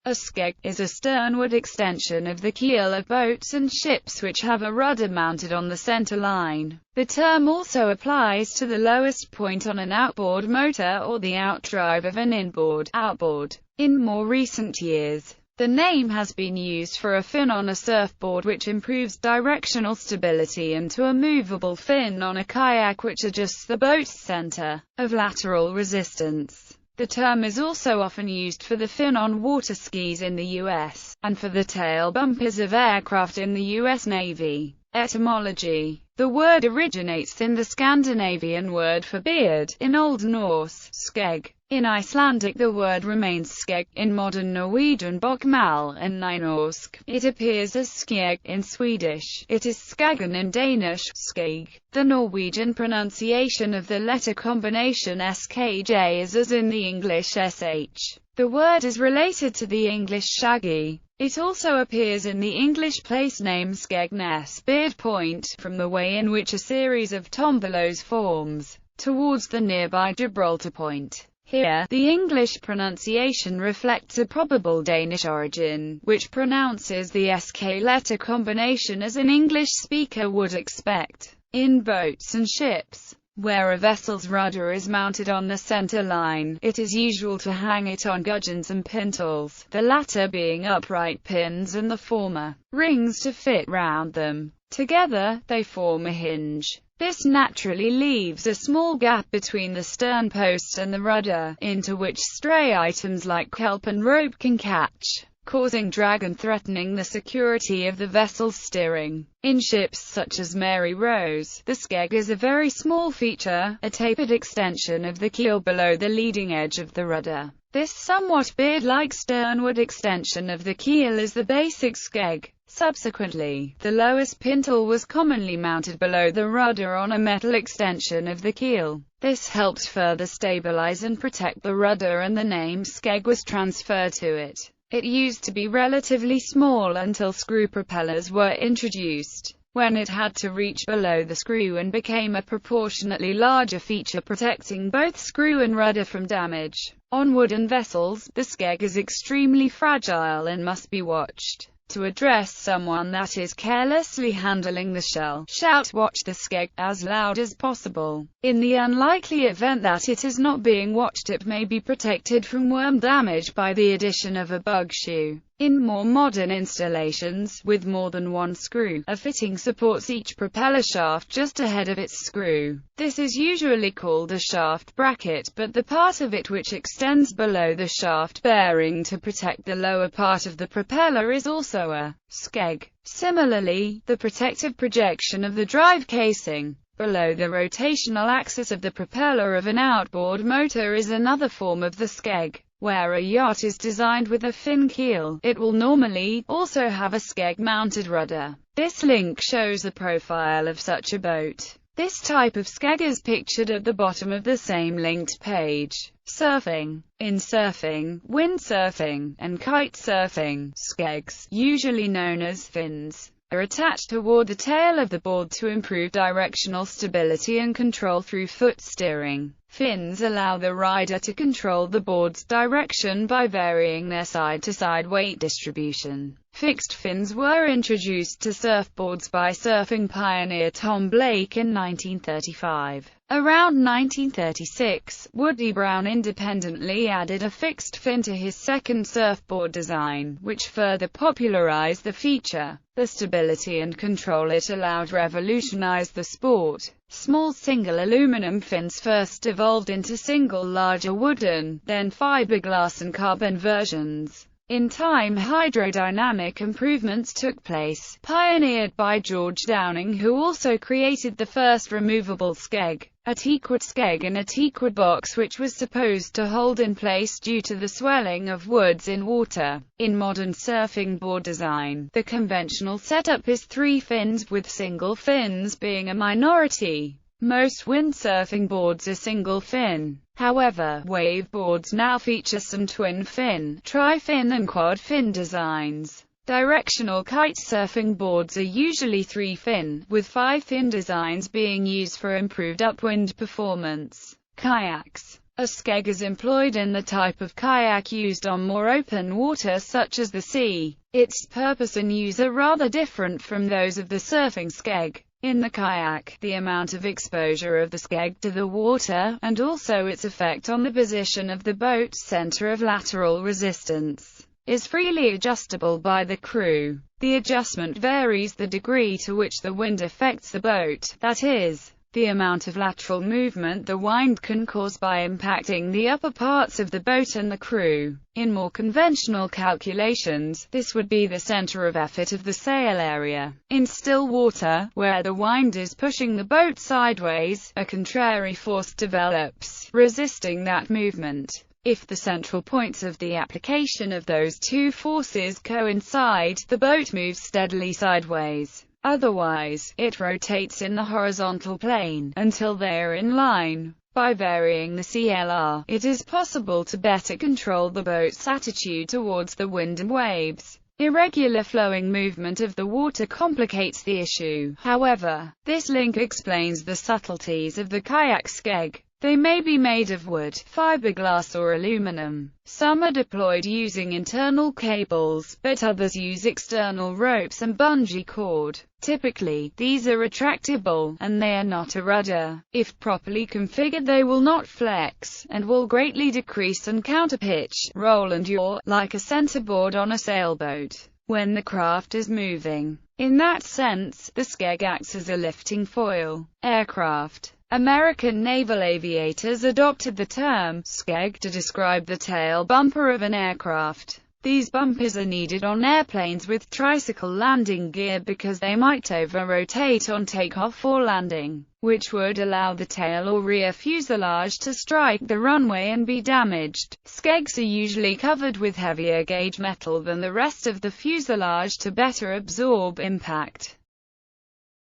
A skeg is a sternward extension of the keel of boats and ships which have a rudder mounted on the center line. The term also applies to the lowest point on an outboard motor or the outdrive of an inboard, outboard. In more recent years, the name has been used for a fin on a surfboard which improves directional stability, and to a movable fin on a kayak which adjusts the boat's center of lateral resistance. The term is also often used for the fin on water skis in the U.S., and for the tail bumpers of aircraft in the U.S. Navy. Etymology. The word originates in the Scandinavian word for beard, in Old Norse, skeg. In Icelandic the word remains skeg, in modern Norwegian bokmal and Nynorsk, it appears as skeg. In Swedish, it is skaggen. In Danish, skeg. The Norwegian pronunciation of the letter combination skj is as in the English sh. The word is related to the English shaggy. It also appears in the English place name Skegness, Beard Point, from the way in which a series of tombolos forms towards the nearby Gibraltar Point. Here, the English pronunciation reflects a probable Danish origin, which pronounces the sk letter combination as an English speaker would expect. In boats and ships, where a vessel's rudder is mounted on the center line, it is usual to hang it on gudgeons and pintles, the latter being upright pins and the former rings to fit round them. Together, they form a hinge. This naturally leaves a small gap between the stern post and the rudder, into which stray items like kelp and rope can catch, causing drag and threatening the security of the vessel's steering. In ships such as Mary Rose, the skeg is a very small feature, a tapered extension of the keel below the leading edge of the rudder. This somewhat beard-like sternward extension of the keel is the basic skeg. Subsequently, the lowest pintle was commonly mounted below the rudder on a metal extension of the keel. This helped further stabilize and protect the rudder, and the name skeg was transferred to it. It used to be relatively small until screw propellers were introduced, when it had to reach below the screw and became a proportionately larger feature, protecting both screw and rudder from damage. On wooden vessels, the skeg is extremely fragile and must be watched. To address someone that is carelessly handling the shell, shout "Watch the skeg" as loud as possible. In the unlikely event that it is not being watched, it may be protected from worm damage by the addition of a bug shoe. In more modern installations, with more than one screw, a fitting supports each propeller shaft just ahead of its screw. This is usually called a shaft bracket, but the part of it which extends below the shaft bearing to protect the lower part of the propeller is also a skeg. Similarly, the protective projection of the drive casing below the rotational axis of the propeller of an outboard motor is another form of the skeg. Where a yacht is designed with a fin keel, it will normally also have a skeg-mounted rudder. This link shows the profile of such a boat. This type of skeg is pictured at the bottom of the same linked page. Surfing. In surfing, windsurfing, and kite surfing, skegs, usually known as fins, are attached toward the tail of the board to improve directional stability and control through foot steering. Fins allow the rider to control the board's direction by varying their side-to-side weight distribution. Fixed fins were introduced to surfboards by surfing pioneer Tom Blake in 1935. Around 1936, Woody Brown independently added a fixed fin to his second surfboard design, which further popularized the feature. The stability and control it allowed revolutionized the sport. Small single aluminum fins first evolved into single larger wooden, then fiberglass and carbon versions. In time, hydrodynamic improvements took place, pioneered by George Downing, who also created the first removable skeg, a teakwood skeg in a teakwood box which was supposed to hold in place due to the swelling of woods in water. In modern surfing board design, the conventional setup is 3 fins, with single fins being a minority. Most windsurfing boards are single fin. However, wave boards now feature some twin fin, tri-fin and quad fin designs. Directional kite surfing boards are usually 3 fin, with 5 fin designs being used for improved upwind performance. Kayaks. A skeg is employed in the type of kayak used on more open water such as the sea. Its purpose and use are rather different from those of the surfing skeg. In the kayak, the amount of exposure of the skeg to the water, and also its effect on the position of the boat's center of lateral resistance, is freely adjustable by the crew. The adjustment varies the degree to which the wind affects the boat, that is, the amount of lateral movement the wind can cause by impacting the upper parts of the boat and the crew. In more conventional calculations, this would be the center of effort of the sail area. In still water, where the wind is pushing the boat sideways, a contrary force develops, resisting that movement. If the central points of the application of those two forces coincide, the boat moves steadily sideways. Otherwise, it rotates in the horizontal plane, until they are in line. By varying the CLR, it is possible to better control the boat's attitude towards the wind and waves. Irregular flowing movement of the water complicates the issue. However, this link explains the subtleties of the kayak skeg. They may be made of wood, fiberglass or aluminum. Some are deployed using internal cables, but others use external ropes and bungee cord. Typically, these are retractable, and they are not a rudder. If properly configured, they will not flex, and will greatly decrease and counterpitch, roll and yaw, like a centerboard on a sailboat, when the craft is moving. In that sense, the skeg acts as a lifting foil. Aircraft. American naval aviators adopted the term skeg to describe the tail bumper of an aircraft. These bumpers are needed on airplanes with tricycle landing gear because they might over-rotate on takeoff or landing, which would allow the tail or rear fuselage to strike the runway and be damaged. Skegs are usually covered with heavier gauge metal than the rest of the fuselage to better absorb impact.